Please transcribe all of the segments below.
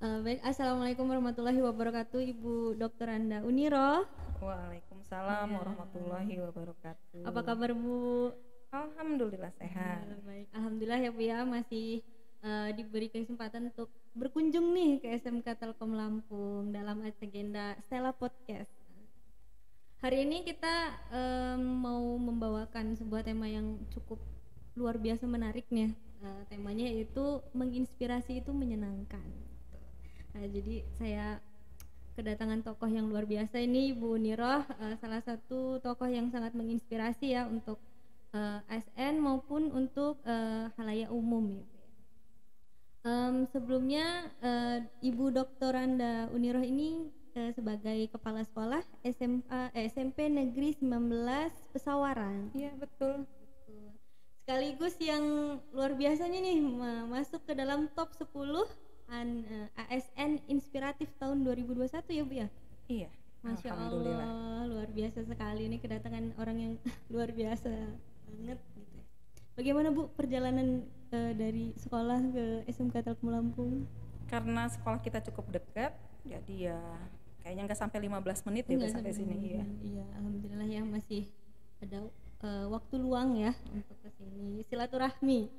Baik, Assalamualaikum warahmatullahi wabarakatuh, Ibu Dr. Anda Uniro. Waalaikumsalam Ya. warahmatullahi wabarakatuh. Apa kabar Bu? Alhamdulillah sehat. Baik, Alhamdulillah ya Bu ya, masih diberi kesempatan untuk berkunjung nih ke SMK Telkom Lampung dalam agenda Stella Podcast. Hari ini kita mau membawakan sebuah tema yang cukup luar biasa menarik nih. Temanya yaitu menginspirasi itu menyenangkan. Nah, jadi saya kedatangan tokoh yang luar biasa ini Bu Niroh, salah satu tokoh yang sangat menginspirasi ya untuk ASN maupun untuk halayak umum gitu. Sebelumnya Ibu Dr. Anda Uniroh ini sebagai kepala sekolah SMP Negeri 19 Pesawaran. Iya betul. Sekaligus yang luar biasanya nih masuk ke dalam top 10 ASN inspiratif tahun 2021 ya Bu ya? Iya. Masya Alhamdulillah. Allah, luar biasa sekali ini kedatangan orang yang luar biasa banget gitu. Bagaimana Bu perjalanan dari sekolah ke SMK Telkom Lampung? Karena sekolah kita cukup dekat, jadi ya kayaknya nggak sampai 15 menit ya udah sampai sini. Iya. Iya, alhamdulillah ya masih ada waktu luang ya untuk kesini silaturahmi.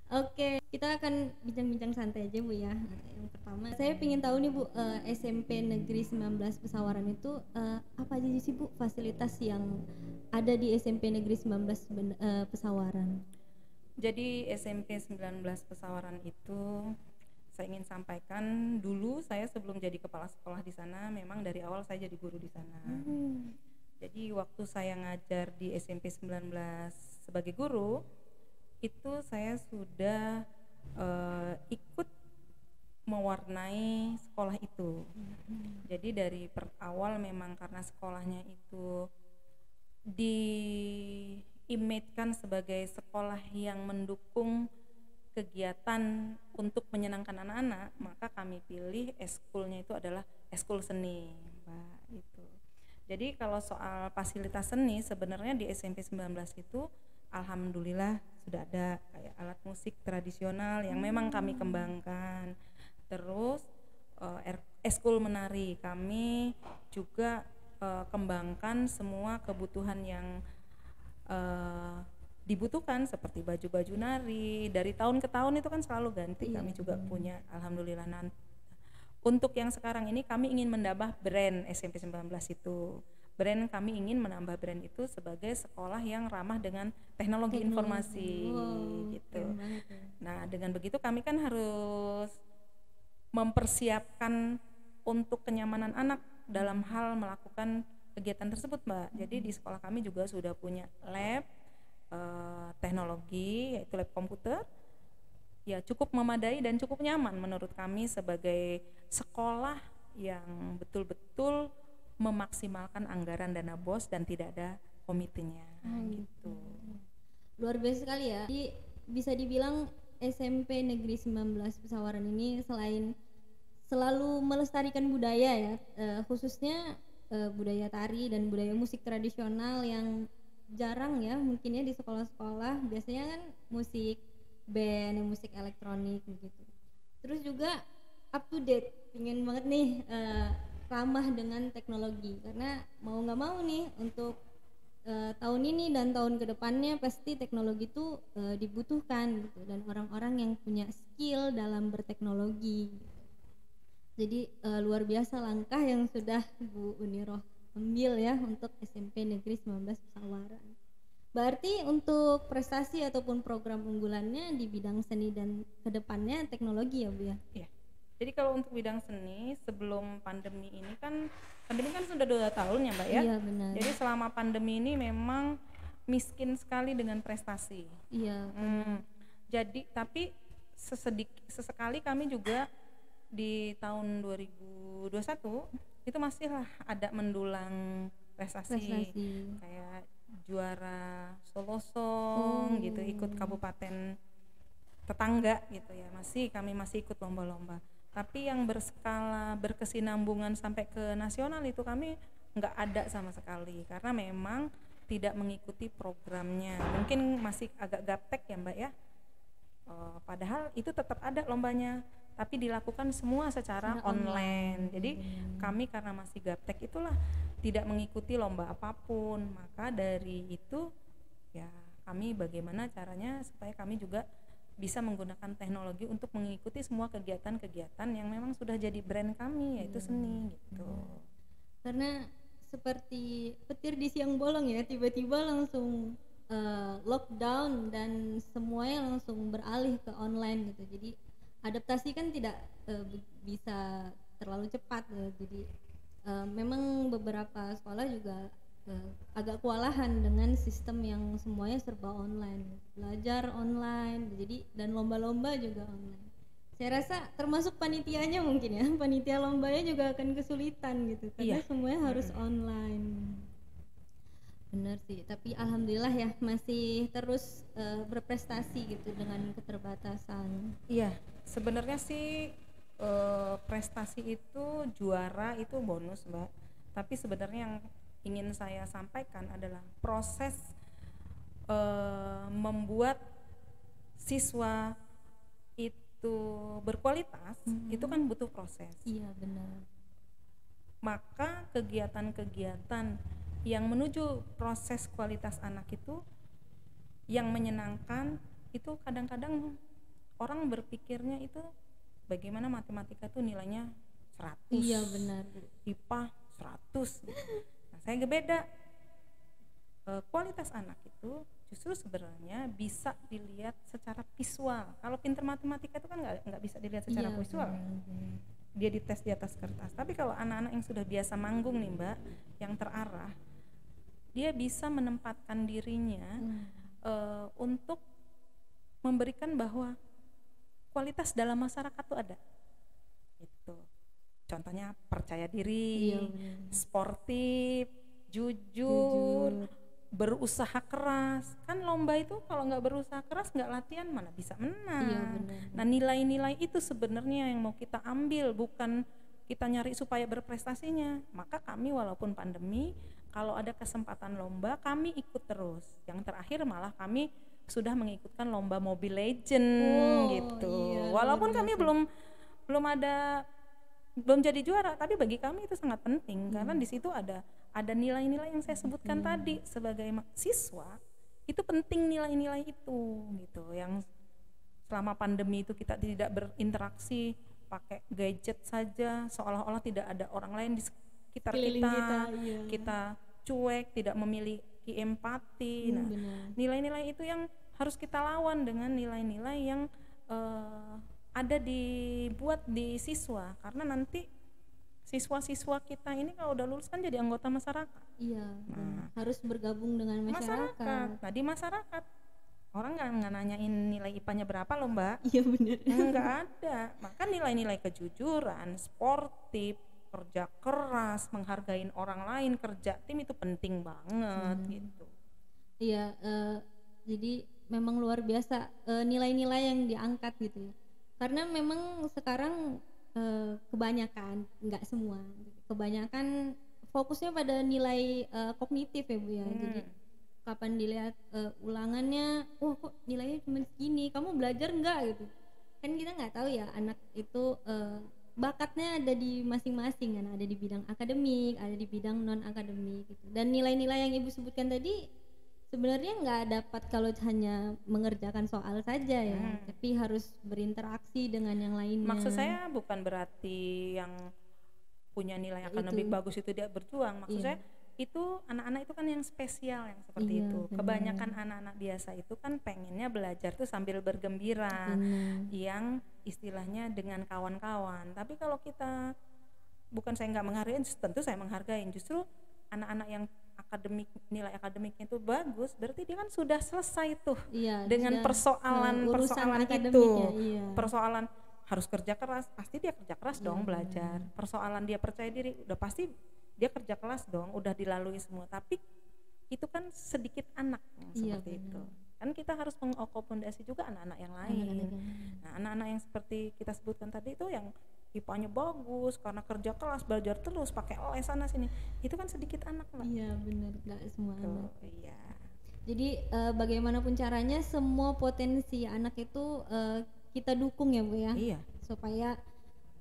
Oke, kita akan bincang-bincang santai aja Bu ya. Yang pertama, saya ingin tahu nih Bu, SMP Negeri 19 Pesawaran itu apa aja sih Bu fasilitas yang ada di SMP Negeri 19 Pesawaran? Jadi SMP 19 Pesawaran itu saya ingin sampaikan dulu saya sebelum jadi kepala sekolah di sana memang dari awal saya jadi guru di sana. Jadi waktu saya ngajar di SMP 19 sebagai guru itu saya sudah ikut mewarnai sekolah itu. Jadi dari awal memang karena sekolahnya itu di-image-kan sebagai sekolah yang mendukung kegiatan untuk menyenangkan anak-anak, maka kami pilih eskulnya itu adalah eskul seni, Mbak, itu. Jadi kalau soal fasilitas seni sebenarnya di SMP 19 itu alhamdulillah sudah ada kayak alat musik tradisional yang memang kami kembangkan. Terus eskul menari kami juga kembangkan semua kebutuhan yang dibutuhkan seperti baju-baju nari dari tahun ke tahun itu kan selalu ganti. Kami juga punya alhamdulillah. Untuk yang sekarang ini kami ingin menambah brand SMP 19 itu. Brand kami ingin menambah brand itu sebagai sekolah yang ramah dengan teknologi informasi gitu. Nah, dengan begitu kami kan harus mempersiapkan untuk kenyamanan anak dalam hal melakukan kegiatan tersebut, Mbak. Jadi di sekolah kami juga sudah punya lab teknologi, yaitu lab komputer. Ya cukup memadai dan cukup nyaman menurut kami sebagai sekolah yang betul-betul memaksimalkan anggaran dana BOS dan tidak ada komitenya gitu. Luar biasa sekali ya. Jadi bisa dibilang SMP Negeri 19 Pesawaran ini selain selalu melestarikan budaya ya, khususnya budaya tari dan budaya musik tradisional yang jarang ya mungkin ya di sekolah-sekolah. Biasanya kan musik band, musik elektronik begitu. Terus juga up to date, pingin banget nih ramah dengan teknologi karena mau nggak mau nih untuk tahun ini dan tahun kedepannya pasti teknologi itu dibutuhkan gitu dan orang-orang yang punya skill dalam berteknologi. Jadi luar biasa langkah yang sudah Bu Uniroh ambil ya untuk SMP Negeri 19 Pesawaran. Berarti untuk prestasi ataupun program unggulannya di bidang seni dan kedepannya teknologi ya Bu ya? Iya. Jadi kalau untuk bidang seni sebelum pandemi ini kan sudah 2 tahun ya Mbak ya? Iya benar. Jadi selama pandemi ini memang miskin sekali dengan prestasi. Iya. Jadi tapi sesekali kami juga di tahun 2021 itu masihlah ada mendulang prestasi. Kayak juara Solo Song gitu, ikut kabupaten tetangga gitu ya, kami masih ikut lomba-lomba. Tapi yang berskala berkesinambungan sampai ke nasional itu kami nggak ada sama sekali karena memang tidak mengikuti programnya. Mungkin masih agak gaptek ya Mbak ya. Padahal itu tetap ada lombanya. tapi dilakukan semua secara Secara online. Jadi benar. kami karena masih gaptek itulah tidak mengikuti lomba apapun. Maka dari itu ya kami bagaimana caranya supaya kami juga bisa menggunakan teknologi untuk mengikuti semua kegiatan-kegiatan yang memang sudah jadi brand kami, yaitu seni gitu. Karena seperti petir di siang bolong ya, tiba-tiba langsung lockdown dan semuanya langsung beralih ke online gitu. Jadi adaptasi kan tidak bisa terlalu cepat ya. Jadi memang beberapa sekolah juga agak kewalahan dengan sistem yang semuanya serba online, belajar online, jadi dan lomba-lomba juga online. Saya rasa termasuk panitianya mungkin ya, panitia lombanya juga akan kesulitan gitu karena Iya. semuanya harus online. Benar sih, tapi alhamdulillah ya masih terus berprestasi gitu dengan keterbatasan. Iya, sebenarnya sih prestasi itu juara itu bonus, Mbak. Tapi sebenarnya yang ingin saya sampaikan adalah proses membuat siswa itu berkualitas itu kan butuh proses. Iya benar. Maka kegiatan-kegiatan yang menuju proses kualitas anak itu yang menyenangkan itu kadang-kadang orang berpikirnya itu bagaimana matematika itu nilainya 100. Iya benar. IPA 100. Nah, saya beda. Kualitas anak itu justru sebenarnya bisa dilihat secara visual. Kalau pinter matematika itu kan nggak bisa dilihat secara visual. Benar. Dia dites di atas kertas. Tapi kalau anak-anak yang sudah biasa manggung nih Mbak, yang terarah, dia bisa menempatkan dirinya untuk memberikan bahwa kualitas dalam masyarakat tuh ada. Itu. Contohnya percaya diri, sportif, jujur, berusaha keras. Kan lomba itu kalau nggak berusaha keras, nggak latihan mana bisa menang. Iya, benar. Nah nilai-nilai itu sebenarnya yang mau kita ambil, bukan kita nyari supaya berprestasinya. Maka kami walaupun pandemi, kalau ada kesempatan lomba kami ikut terus. Yang terakhir malah kami sudah mengikutkan lomba Mobile Legend gitu. Iya, Walaupun kami belum jadi juara, tapi bagi kami itu sangat penting karena di situ ada nilai-nilai yang saya sebutkan tadi. Sebagai siswa itu penting nilai-nilai itu gitu, yang selama pandemi itu kita tidak berinteraksi, pakai gadget saja, seolah-olah tidak ada orang lain di sekitar kita cuek, tidak memiliki empati. Nah nilai-nilai itu yang harus kita lawan dengan nilai-nilai yang ada dibuat di siswa, karena nanti siswa-siswa kita ini kalau udah lulus kan jadi anggota masyarakat. Iya, harus bergabung dengan masyarakat. Nah di masyarakat orang nggak nanyain nilai IPA-nya berapa loh Mbak. Iya benar. Nggak ada. Maka nilai-nilai kejujuran, sportif, kerja keras, menghargai orang lain, kerja tim itu penting banget gitu. Iya, jadi memang luar biasa nilai-nilai yang diangkat gitu ya. Karena memang sekarang kebanyakan, nggak semua, kebanyakan fokusnya pada nilai kognitif ya Bu ya. Jadi kapan dilihat ulangannya, wah kok nilainya cuma segini, kamu belajar nggak gitu. Kan kita nggak tahu ya anak itu bakatnya ada di masing-masing kan, ada di bidang akademik, ada di bidang non akademik gitu. Dan nilai-nilai yang Ibu sebutkan tadi sebenarnya nggak dapat kalau hanya mengerjakan soal saja ya, tapi harus berinteraksi dengan yang lainnya. Maksud saya bukan berarti yang punya nilai akademik bagus itu dia berjuang. Maksud saya itu anak-anak itu kan yang spesial yang seperti itu. Kebanyakan anak-anak biasa itu kan pengennya belajar tuh sambil bergembira, yang istilahnya dengan kawan-kawan. Tapi kalau kita, bukan saya nggak menghargai, tentu saya menghargai. Justru anak-anak yang nilai akademiknya itu bagus, berarti dia kan sudah selesai tuh dengan persoalan itu. Persoalan harus kerja keras, pasti dia kerja keras dong belajar. Persoalan dia percaya diri, udah pasti dia kerja keras dong, udah dilalui semua. Tapi itu kan sedikit anak yang seperti itu. Kan kita harus mengakomodasi juga anak-anak yang lain. Nah, anak-anak yang seperti kita sebutkan tadi itu yang IPA-nya bagus karena kerja keras, belajar terus, pakai les sana sini. Itu kan sedikit anak lah. Iya benar, nggak semua anak. Iya. Jadi bagaimanapun caranya semua potensi anak itu kita dukung ya Bu ya. Iya. supaya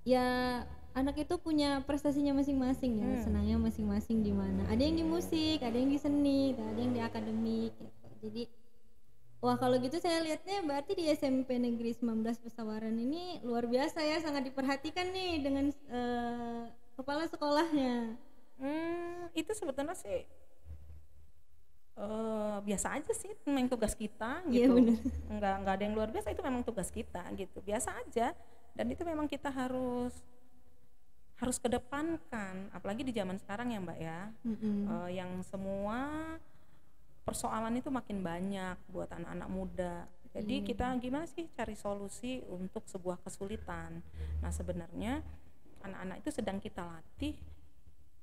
ya anak itu punya prestasinya masing-masing ya, senangnya masing-masing di mana. Ada yang di musik, ada yang di seni, ada yang di akademik gitu. Jadi wah kalau gitu saya lihatnya berarti di SMP Negeri 19 Pesawaran ini luar biasa ya, sangat diperhatikan nih dengan kepala sekolahnya. Itu sebetulnya sih biasa aja sih, memang tugas kita Iya gitu. benar. Nggak ada yang luar biasa, itu memang tugas kita gitu, biasa aja. Dan itu memang kita harus kedepankan, apalagi di zaman sekarang ya Mbak ya, yang semua persoalan itu makin banyak buat anak-anak muda. Jadi kita gimana sih cari solusi untuk sebuah kesulitan. Nah sebenarnya anak-anak itu sedang kita latih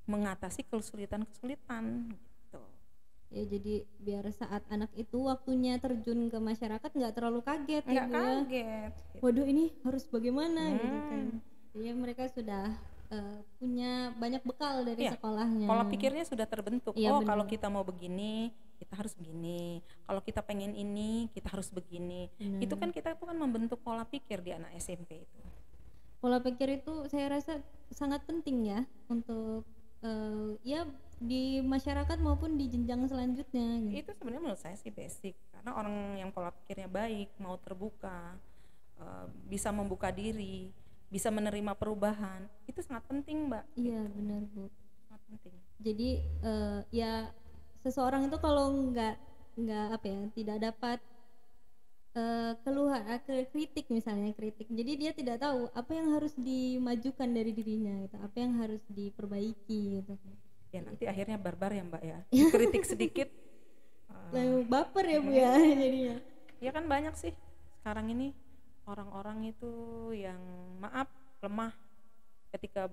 mengatasi kesulitan-kesulitan gitu. Ya jadi biar saat anak itu waktunya terjun ke masyarakat nggak terlalu kaget Nggak ya Bu ya. kaget gitu. Waduh ini harus bagaimana gitu kan. Jadi mereka sudah punya banyak bekal dari Iya, sekolahnya. pola pikirnya sudah terbentuk. Iya, Oh benar. kalau kita mau begini kita harus begini, kalau kita pengen ini kita harus begini. Itu kan kita tuh kan membentuk pola pikir di anak SMP itu. Pola pikir itu saya rasa sangat penting ya untuk ya di masyarakat maupun di jenjang selanjutnya gitu. Itu sebenarnya menurut saya sih basic, karena orang yang pola pikirnya baik, mau terbuka, bisa membuka diri, bisa menerima perubahan, itu sangat penting Mbak. Iya benar Bu. Sangat penting. Jadi ya seseorang itu kalau nggak apa ya, tidak dapat keluhan kritik misalnya kritik, jadi dia tidak tahu apa yang harus dimajukan dari dirinya gitu, apa yang harus diperbaiki gitu. Ya nanti akhirnya barbar ya Mbak ya, kritik sedikit Lalu baper ya Bu ya jadinya. ya kan banyak sih sekarang ini orang-orang itu yang maaf lemah ketika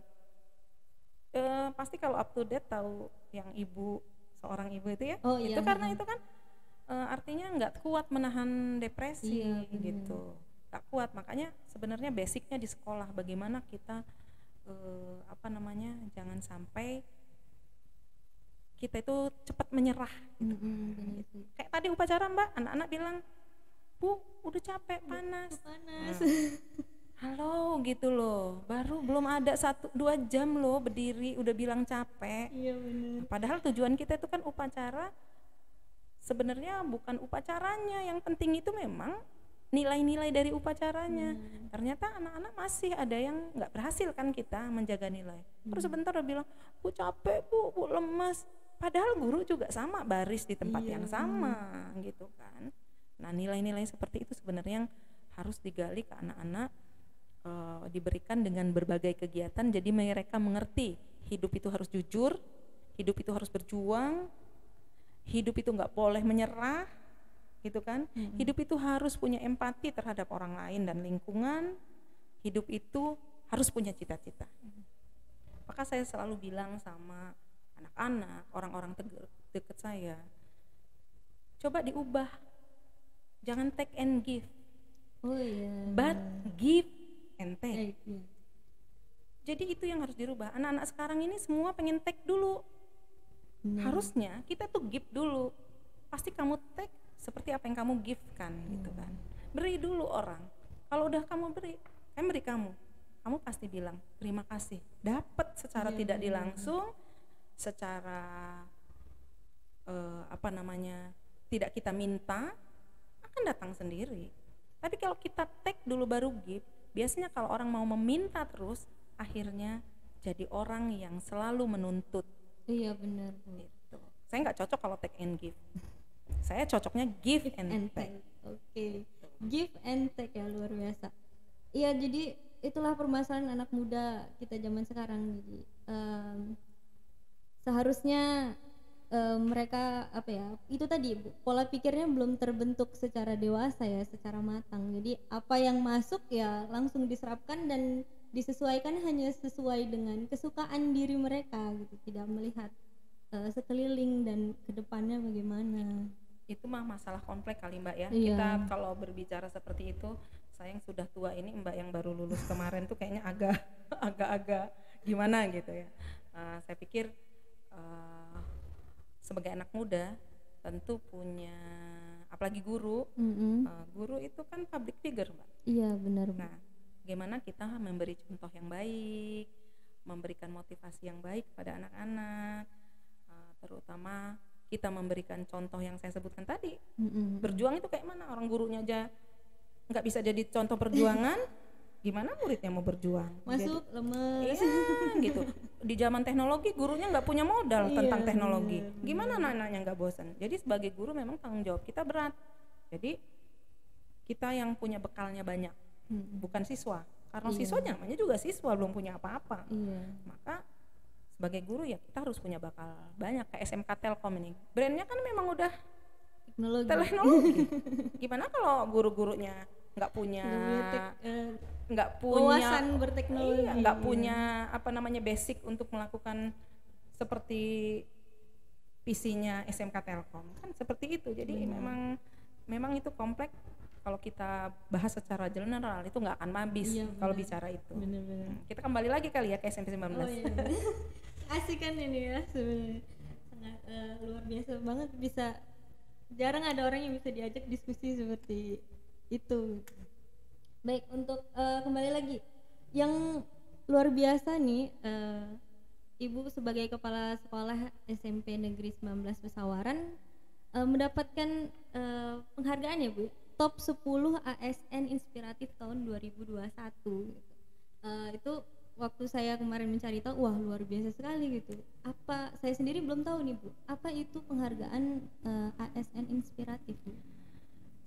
pasti kalau up to date tahu yang seorang ibu itu ya. Oh, itu iya, karena itu kan artinya nggak kuat menahan depresi Iya, benar. gitu, nggak kuat. Makanya sebenarnya basicnya di sekolah bagaimana kita jangan sampai kita itu cepat menyerah gitu. Benar sih. Kayak tadi upacara Mbak, anak-anak bilang Bu udah capek panas. Panas. Halo gitu loh, baru belum ada 1-2 jam loh berdiri udah bilang capek. Iya benar. Padahal tujuan kita itu kan upacara, sebenarnya bukan upacaranya yang penting, itu memang nilai-nilai dari upacaranya. Ternyata anak-anak masih ada yang nggak berhasil kan kita menjaga nilai. Terus sebentar udah bilang Bu capek bu lemas, padahal guru juga sama baris di tempat yang sama gitu kan. Nah nilai-nilai seperti itu sebenarnya yang harus digali ke anak-anak, diberikan dengan berbagai kegiatan. Jadi mereka mengerti hidup itu harus jujur, hidup itu harus berjuang, hidup itu nggak boleh menyerah gitu kan. Hidup itu harus punya empati terhadap orang lain dan lingkungan. Hidup itu harus punya cita-cita. Maka saya selalu bilang sama anak-anak, orang-orang dekat saya, coba diubah, jangan take and give, Oh iya. but give and take. Iya. Jadi itu yang harus dirubah. Anak-anak sekarang ini semua pengen take dulu. Harusnya kita tuh give dulu. Pasti kamu take seperti apa yang kamu give kan gitu kan. Beri dulu orang. Kalau udah kamu beri kamu pasti bilang terima kasih. Dapat secara tidak dilangsung, secara tidak kita minta, akan datang sendiri. Tapi kalau kita take dulu baru give, biasanya kalau orang mau meminta terus, akhirnya jadi orang yang selalu menuntut. Iya benar Bu. Gitu. Saya nggak cocok kalau take and give. Saya cocoknya give and take. Oke. Give and take ya, luar biasa. Iya jadi itulah permasalahan anak muda kita zaman sekarang. Jadi seharusnya mereka itu tadi pola pikirnya belum terbentuk secara dewasa ya, secara matang. Jadi apa yang masuk ya langsung diserapkan dan disesuaikan hanya sesuai dengan kesukaan diri mereka gitu, tidak melihat sekeliling dan kedepannya bagaimana. Itu mah masalah kompleks kali Mbak ya. Iya. Kita kalau berbicara seperti itu, saya yang sudah tua ini, Mbak yang baru lulus kemarin tuh kayaknya agak gimana gitu ya. Saya pikir sebagai anak muda tentu punya, apalagi guru, guru itu kan public figure Mbak. Iya benar Bu. Nah bagaimana kita memberi contoh yang baik, memberikan motivasi yang baik pada anak-anak, terutama kita memberikan contoh yang saya sebutkan tadi. Berjuang itu kayak mana, orang gurunya aja nggak bisa jadi contoh perjuangan, gimana muridnya mau berjuang? Masuk lemes. Iya gitu. Di zaman teknologi gurunya nggak punya modal tentang teknologi. bener. Gimana anak-anaknya nggak bosan? Jadi sebagai guru memang tanggung jawab kita berat. Jadi kita yang punya bekalnya banyak, bukan siswa. Karena siswa namanya juga siswa, belum punya apa-apa. Maka sebagai guru ya kita harus punya bakal banyak. Kayak SMK Telkom ini, brandnya kan memang udah teknologi. Gimana kalau guru-gurunya nggak punya wawasan berteknologi, iya, nggak punya apa namanya basic untuk melakukan seperti visinya SMK Telkom kan seperti itu. Jadi memang itu kompleks. Kalau kita bahas secara general itu nggak akan habis kalau bicara itu. Kita kembali lagi kali ya ke SMP 19. Asik kan ini ya sebenarnya, sangat luar biasa banget, bisa jarang ada orang yang bisa diajak diskusi seperti itu. Baik, untuk kembali lagi yang luar biasa nih, Ibu sebagai kepala sekolah SMP Negeri 19 Pesawaran mendapatkan penghargaan ya Bu, top 10 ASN inspiratif tahun 2021 gitu. Itu waktu saya kemarin mencari tahu, wah luar biasa sekali gitu. Apa, saya sendiri belum tahu nih Bu, apa itu penghargaan ASN inspiratif Bu?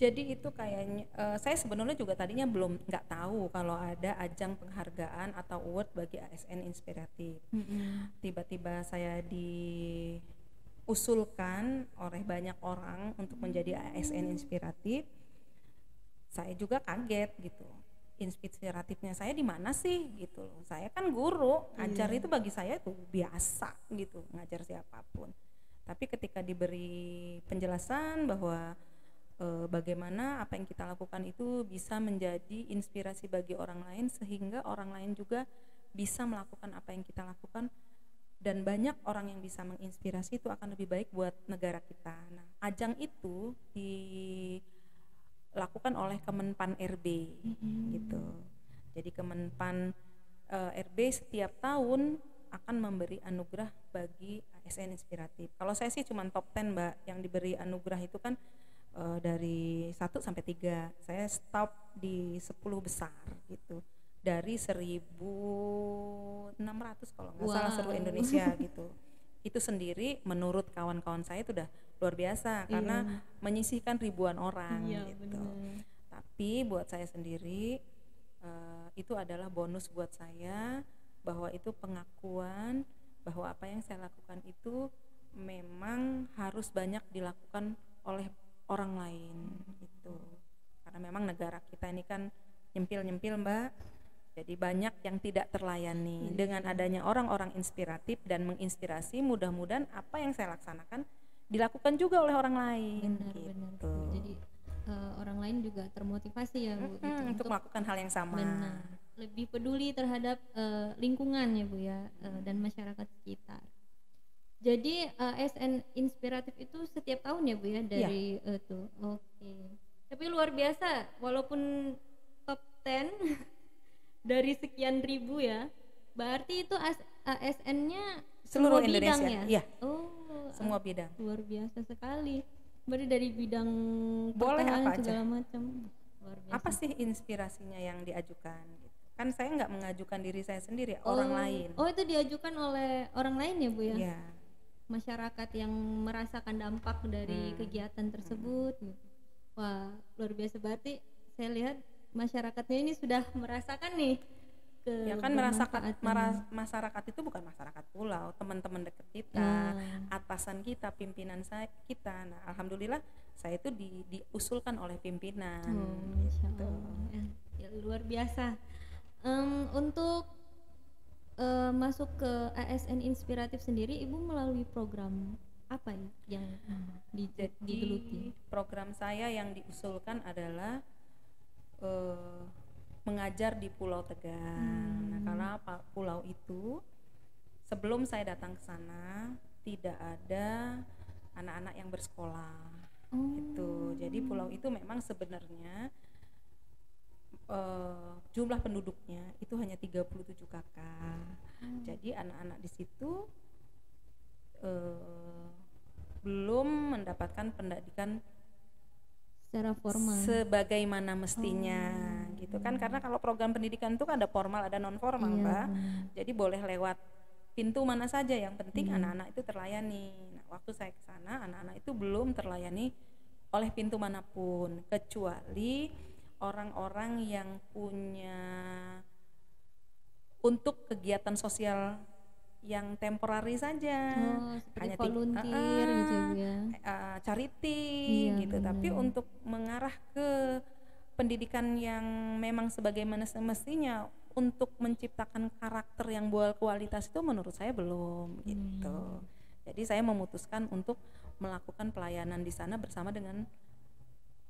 Jadi itu kayaknya saya sebenarnya juga tadinya belum nggak tahu kalau ada ajang penghargaan atau award bagi ASN inspiratif. Tiba-tiba saya diusulkan oleh banyak orang untuk menjadi ASN inspiratif. Saya juga kaget gitu. Inspiratifnya saya di mana sih gitu loh. Saya kan guru, ngajar itu bagi saya itu biasa gitu, ngajar siapapun. Tapi ketika diberi penjelasan bahwa bagaimana apa yang kita lakukan itu bisa menjadi inspirasi bagi orang lain sehingga orang lain juga bisa melakukan apa yang kita lakukan dan banyak orang yang bisa menginspirasi, itu akan lebih baik buat negara kita. Nah, ajang itu dilakukan oleh Kemenpan RB gitu. Jadi Kemenpan RB setiap tahun akan memberi anugerah bagi ASN inspiratif. Kalau saya sih cuma top 10 Mbak, yang diberi anugerah itu kan dari 1 sampai 3. Saya stop di 10 besar gitu. Dari 1.600 kalau nggak salah seluruh Indonesia gitu. Itu sendiri menurut kawan-kawan saya itu udah luar biasa karena menyisihkan ribuan orang gitu. Tapi buat saya sendiri itu adalah bonus buat saya, bahwa itu pengakuan bahwa apa yang saya lakukan itu memang harus banyak dilakukan oleh orang lain gitu. Karena memang negara kita ini kan nyempil-nyempil Mbak. Jadi banyak yang tidak terlayani. Dengan adanya orang-orang inspiratif dan menginspirasi, mudah-mudahan apa yang saya laksanakan dilakukan juga oleh orang lain. Benar. Jadi orang lain juga termotivasi ya Bu gitu, untuk melakukan hal yang sama. Benar. Lebih peduli terhadap lingkungan ya Bu ya, dan masyarakat sekitar. Jadi ASN inspiratif itu setiap tahun ya Bu ya dari itu. Oke. Tapi luar biasa, walaupun top 10 dari sekian ribu ya, berarti itu ASN-nya seluruh bidang Indonesia. ya? Iya. Semua bidang. Luar biasa sekali. Berarti dari bidang boleh pertahanan apa segala aja. macam. Luar biasa. Apa sih inspirasinya yang diajukan? Kan saya nggak mengajukan diri saya sendiri, orang lain. Oh, itu diajukan oleh orang lain ya Bu ya? Iya. Masyarakat yang merasakan dampak dari kegiatan tersebut. Wah, luar biasa, berarti saya lihat masyarakatnya ini sudah merasakan nih ya kan masyarakat itu bukan masyarakat pulau, teman-teman dekat kita, atasan kita, pimpinan kita. Nah, alhamdulillah saya itu diusulkan oleh pimpinan. Gitu. Ya, luar biasa. Untuk masuk ke ASN inspiratif sendiri, Ibu melalui program apa ya yang digeluti? Program saya yang diusulkan adalah mengajar di Pulau Tegal. Nah, karena pulau itu sebelum saya datang ke sana tidak ada anak-anak yang bersekolah. Itu. Jadi pulau itu memang sebenarnya jumlah penduduknya itu hanya 37 kakak. Jadi anak-anak di situ belum mendapatkan pendidikan Secara formal. sebagaimana mestinya gitu kan, karena kalau program pendidikan itu kan ada formal ada non formal, Iya, Mbak. benar. Jadi boleh lewat pintu mana saja, yang penting anak-anak itu terlayani. Nah, waktu saya ke sana anak-anak itu belum terlayani oleh pintu manapun, kecuali orang-orang yang punya untuk kegiatan sosial yang temporary saja, Oh, seperti hanya volunteer gitu ya Bu ya. charity Iya, gitu. Tapi benar. untuk mengarah ke pendidikan yang memang sebagaimana semestinya untuk menciptakan karakter yang berkualitas itu menurut saya belum gitu. Jadi saya memutuskan untuk melakukan pelayanan di sana bersama dengan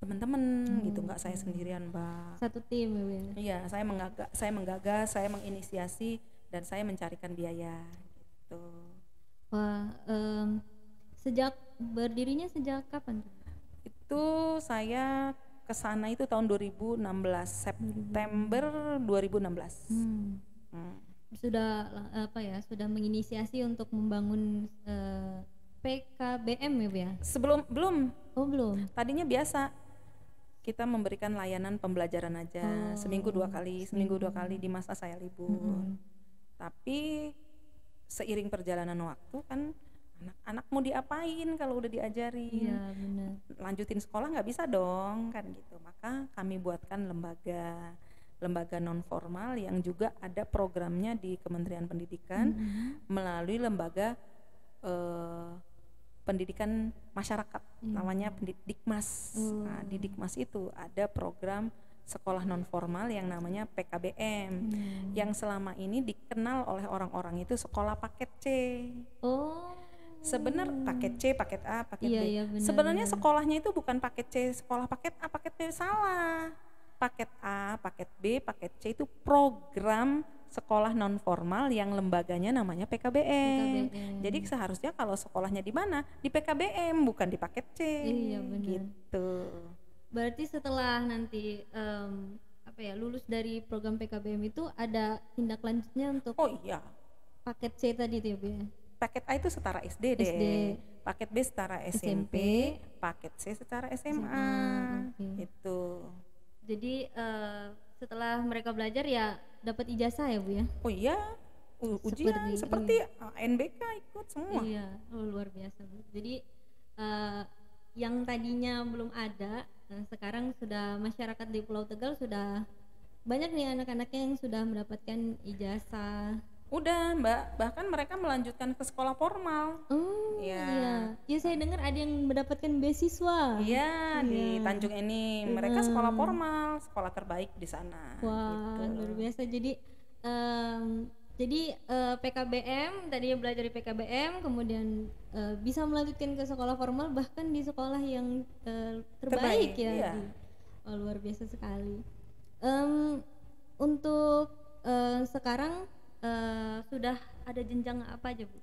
teman-teman gitu, nggak saya sendirian, Mbak. Satu tim ya Bu ya. Iya, saya menggagas, saya menginisiasi, dan saya mencarikan biaya gitu. Wah, sejak berdirinya sejak kapan tuh? Itu saya ke sana itu tahun 2016, September 2016. Sudah sudah menginisiasi untuk membangun PKBM ya Bu ya? Belum. Oh, belum. Tadinya biasa kita memberikan layanan pembelajaran aja, seminggu dua kali di masa saya libur. Tapi seiring perjalanan waktu kan anak-anak mau diapain kalau udah diajarin? Iya, benar. Lanjutin sekolah nggak bisa dong kan gitu. Maka kami buatkan lembaga non formal yang juga ada programnya di Kementerian Pendidikan melalui lembaga pendidikan masyarakat, namanya Dikmas. Nah, di Dikmas itu ada program sekolah non formal yang namanya PKBM, yang selama ini dikenal oleh orang-orang itu sekolah paket C. Oh. Sebenarnya paket C, paket A, paket Iya, B. iya, benar, Sebenarnya sekolahnya itu bukan paket C, sekolah paket A, paket B, salah. Paket A, paket B, paket C itu program sekolah non formal yang lembaganya namanya PKBM. Jadi seharusnya kalau sekolahnya di mana? Di PKBM, bukan di paket C. Iya, benar. Gitu. Berarti setelah nanti lulus dari program PKBM itu ada tindak lanjutnya untuk Oh iya, paket C tadi tuh ya Bu ya? paket A itu setara SD deh, SD. paket B setara SMP, paket C setara SMA. Gitu. Jadi setelah mereka belajar ya dapat ijazah ya Bu ya? Oh iya, ujian seperti NBK ikut semua. Iya, luar biasa Bu. Jadi yang tadinya belum ada, sekarang sudah masyarakat di Pulau Tegal sudah banyak nih anak-anaknya yang sudah mendapatkan ijazah. Udah Mbak, bahkan mereka melanjutkan ke sekolah formal. Oh iya. Ya saya dengar ada yang mendapatkan beasiswa. Iya, di Tanjung ini mereka sekolah formal, sekolah terbaik di sana. Wah, gitu. luar biasa. Jadi PKBM tadinya belajar di PKBM, kemudian bisa melanjutkan ke sekolah formal, bahkan di sekolah yang terbaik ya. Iya. Oh, luar biasa sekali. Untuk sekarang sudah ada jenjang apa aja Bu?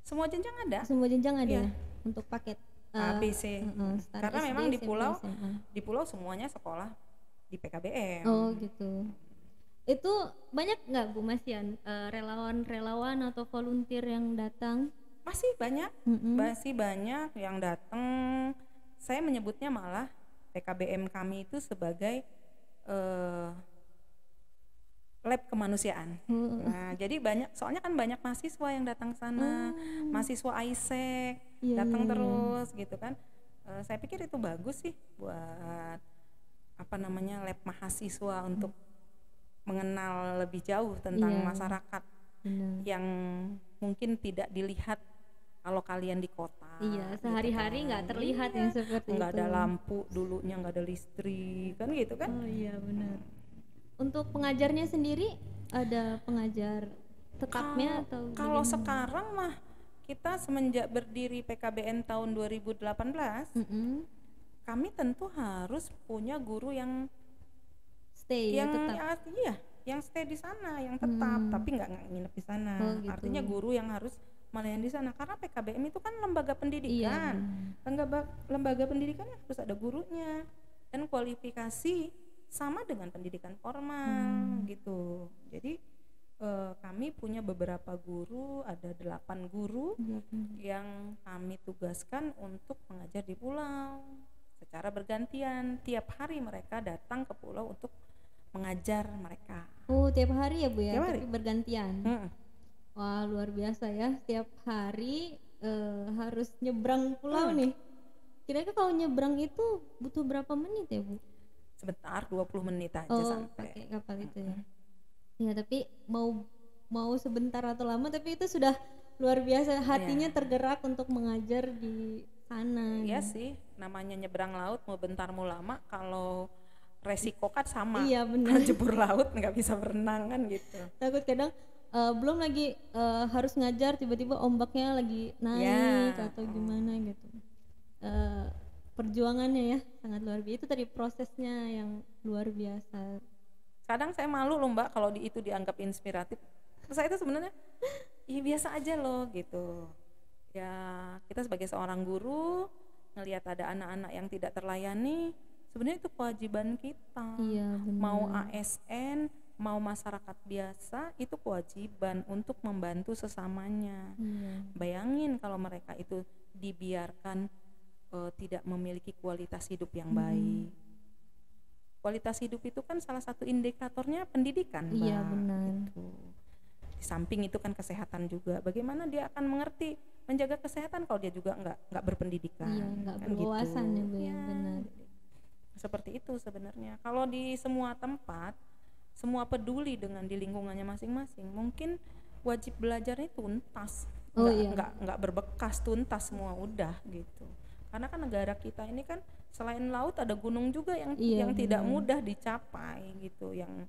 Semua jenjang ada. Semua jenjang ada Iya. untuk paket A, B, C. Karena SD, memang SMP, di pulau semuanya sekolah di PKBM. Oh gitu. Itu banyak nggak Bu Masian relawan-relawan atau volunteer yang datang? Masih banyak, yang datang. Saya menyebutnya malah PKBM kami itu sebagai lab kemanusiaan. Nah, jadi soalnya kan banyak mahasiswa yang datang ke sana, mahasiswa ISEC datang terus gitu kan. Saya pikir itu bagus sih buat lab mahasiswa untuk mengenal lebih jauh tentang masyarakat yang mungkin tidak dilihat kalau kalian di kota. Iya, sehari-hari nggak terlihat yang seperti itu. Nggak ada lampu dulunya, nggak ada listrik kan gitu kan. Oh iya benar. Untuk pengajarnya sendiri ada pengajar tetapnya atau kalau sekarang mah kita semenjak berdiri PKBM tahun 2018 kami tentu harus punya guru yang stay tetap. Yang stay di sana, yang tetap tapi nggak nginep di sana. Gitu. Artinya guru yang harus melayani di sana karena PKBM itu kan lembaga pendidikan. Lembaga pendidikan harus ada gurunya dan kualifikasi sama dengan pendidikan formal gitu. Jadi kami punya beberapa guru, ada 8 guru yang kami tugaskan untuk mengajar di pulau secara bergantian. Tiap hari mereka datang ke pulau untuk mengajar mereka. Oh, tiap hari ya Bu ya, Tiap hari. tapi bergantian. Mm-mm. Wah, luar biasa ya, tiap hari harus nyebrang pulau nih. Kira-kira kalau nyebrang itu butuh berapa menit ya Bu? Sebentar, 20 menit aja Oh, sampai. pakai kapal itu ya. Ya, tapi mau sebentar atau lama, tapi itu sudah luar biasa, hatinya tergerak untuk mengajar di sana. Iya sih, namanya nyebrang laut mau bentar mau lama, kalau resiko kan sama. Iya, benar. Jebur laut nggak bisa berenang kan gitu. Takut kadang belum lagi harus ngajar, tiba-tiba ombaknya lagi naik atau gimana gitu. Perjuangannya ya sangat luar biasa. Itu tadi prosesnya yang luar biasa. Kadang saya malu loh Mbak kalau itu dianggap inspiratif. Saya itu sebenarnya ya biasa aja loh gitu. Ya kita sebagai seorang guru ngelihat ada anak-anak yang tidak terlayani, sebenarnya itu kewajiban kita. Iya, benar. Mau ASN, mau masyarakat biasa, itu kewajiban untuk membantu sesamanya. Bayangin kalau mereka itu dibiarkan tidak memiliki kualitas hidup yang baik. Kualitas hidup itu kan salah satu indikatornya pendidikan, Mbak. Iya, benar. Gitu. Di samping itu kan kesehatan juga. Bagaimana dia akan mengerti menjaga kesehatan kalau dia juga nggak berpendidikan? Iya, nggak kan berwawasan gitu. ya Bu ya, benar. Seperti itu sebenarnya. Kalau di semua tempat, semua peduli dengan di lingkungannya masing-masing, mungkin wajib belajarnya tuntas, nggak berbekas, tuntas semua udah gitu. Karena kan negara kita ini kan selain laut ada gunung juga yang tidak mudah dicapai gitu, yang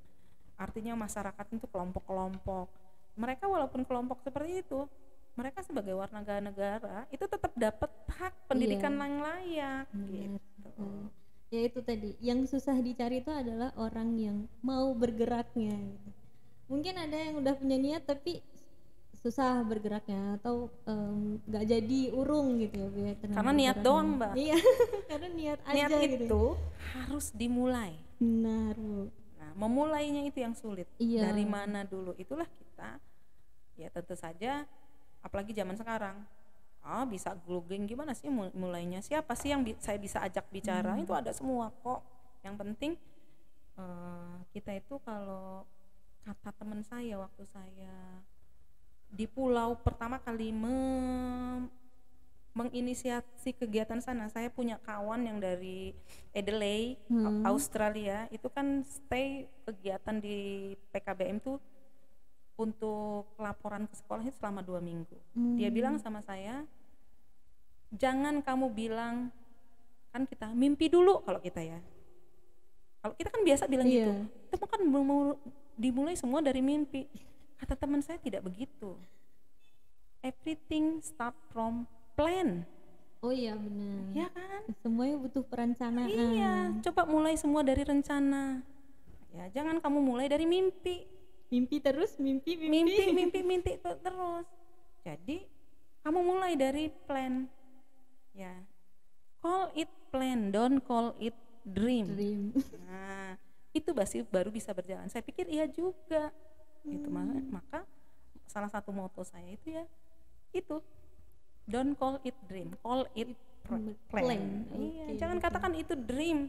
artinya masyarakat itu kelompok-kelompok. Mereka walaupun kelompok seperti itu, mereka sebagai warga negara itu tetap dapat hak pendidikan yang layak gitu. Ya itu tadi, yang susah dicari itu adalah orang yang mau bergeraknya gitu. Mungkin ada yang udah punya niat tapi susah bergeraknya atau nggak jadi urung gitu ya Bu ya. Karena niat doang Mbak. Iya. Karena niat aja niat gitu. Itu harus dimulai. Benar Bu. Nah, memulainya itu yang sulit. Iya. Dari mana dulu? Itulah kita ya tentu saja, apalagi zaman sekarang. Bisa googling gimana sih mulainya? Siapa sih yang saya bisa ajak bicara? Itu ada semua kok. Yang penting kita itu, kalau kata teman saya waktu saya di pulau pertama kali menginisiasi kegiatan sana, saya punya kawan yang dari Adelaide, Australia, itu kan stay kegiatan di PKBM tuh untuk laporan ke sekolah itu selama 2 minggu. Dia bilang sama saya, jangan kamu bilang, kan kita mimpi dulu kalau kita ya. Kalau kita kan biasa bilang gitu, itu kan mau dimulai semua dari mimpi. Kata teman saya tidak begitu. Everything start from plan. Oh iya benar. Ya kan? Semuanya butuh perencanaan. Iya, coba mulai semua dari rencana. Ya, jangan kamu mulai dari mimpi. Mimpi terus, mimpi terus. Jadi, kamu mulai dari plan. Ya. Call it plan, don't call it dream. Nah, itu baru bisa berjalan. Saya pikir iya juga. Gitu, maka salah satu moto saya itu ya itu, don't call it dream, call it plan. Iya, jangan katakan itu dream.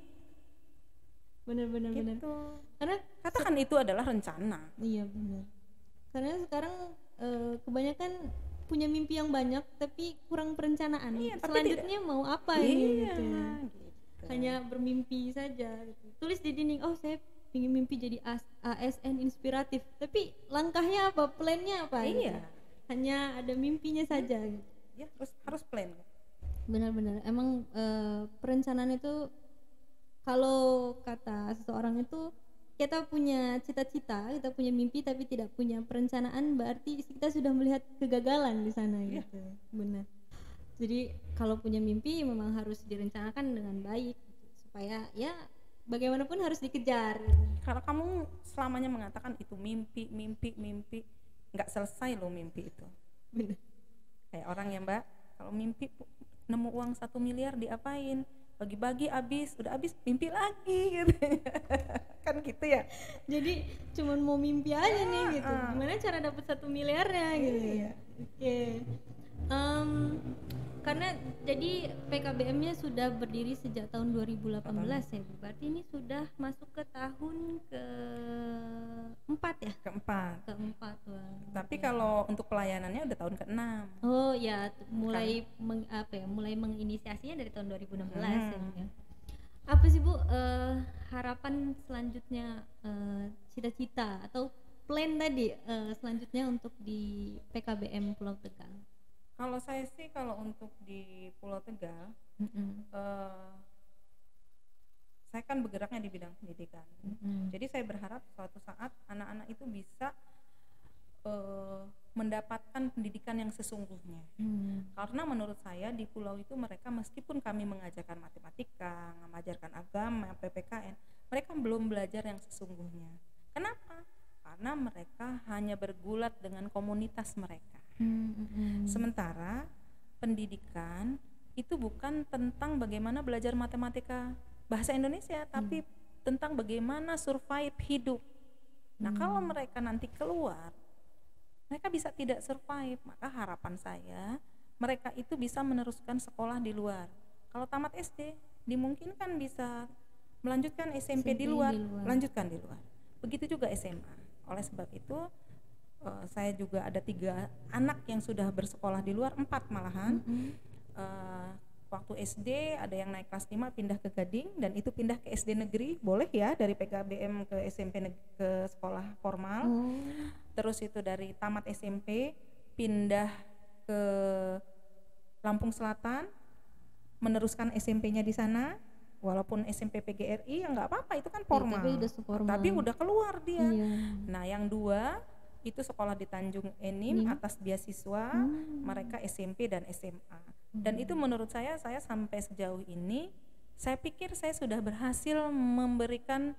Benar. Gitu. Karena katakan itu adalah rencana. Iya benar. Karena sekarang kebanyakan punya mimpi yang banyak tapi kurang perencanaan. Iya, selanjutnya mau apa ini gitu. Gitu. Hanya bermimpi saja gitu. Tulis di dinding, oh saya ingin mimpi jadi ASN inspiratif, tapi langkahnya apa, plannya apa? Iya. Gitu. Hanya ada mimpinya saja. Gitu. Ya harus plan. Benar-benar. Emang perencanaan itu, kalau kata seseorang itu, kita punya cita-cita, kita punya mimpi tapi tidak punya perencanaan, berarti kita sudah melihat kegagalan di sana gitu. Benar. Jadi kalau punya mimpi memang harus direncanakan dengan baik supaya ya bagaimanapun harus dikejar. Kalau kamu selamanya mengatakan itu mimpi, nggak selesai loh mimpi itu. Benar. Kayak orang ya Mbak, kalau mimpi nemu uang 1 miliar diapain? bagi-bagi udah habis mimpi lagi gitu. Kan gitu ya. Jadi cuman mau mimpi aja nih gitu. Gimana cara dapat 1 miliarnya gitu. Iya. Oke. Karena jadi PKBM-nya sudah berdiri sejak tahun 2018 ya Bu. Berarti ini sudah masuk ke tahun keempat ya? Keempat. Wah. Tapi kalau untuk pelayanannya udah tahun ke-6. Oh ya, mulai mulai menginisiasinya dari tahun 2016 ya Bu ya. Apa sih Bu harapan selanjutnya, cita-cita atau plan tadi selanjutnya untuk di PKBM Pulau Tegal? Kalau saya sih kalau untuk di Pulau Tegal, saya kan bergeraknya di bidang pendidikan. Jadi saya berharap suatu saat anak-anak itu bisa mendapatkan pendidikan yang sesungguhnya. Karena menurut saya di pulau itu mereka meskipun kami mengajarkan matematika, mengajarkan agama, PPKN, mereka belum belajar yang sesungguhnya. Kenapa? Karena mereka hanya bergulat dengan komunitas mereka. Sementara pendidikan itu bukan tentang bagaimana belajar matematika bahasa Indonesia, tapi tentang bagaimana survive hidup. Nah, kalau mereka nanti keluar, mereka bisa tidak survive, maka harapan saya mereka itu bisa meneruskan sekolah di luar. Kalau tamat SD, dimungkinkan bisa melanjutkan SMP di luar, lanjutkan di luar. Begitu juga SMA. Oleh sebab itu saya juga ada 3 anak yang sudah bersekolah di luar, 4 malahan. Waktu SD ada yang naik kelas 5 pindah ke Gading, dan itu pindah ke SD negeri, boleh ya, dari PKBM ke SMP ke sekolah formal. Terus itu dari tamat SMP pindah ke Lampung Selatan, meneruskan SMP-nya di sana, walaupun SMP PGRI ya nggak apa-apa, itu kan formal. Tapi udah keluar dia. Nah, yang 2 itu sekolah di Tanjung Enim atas beasiswa, mereka SMP dan SMA. Dan itu menurut saya sampai sejauh ini, saya pikir saya sudah berhasil memberikan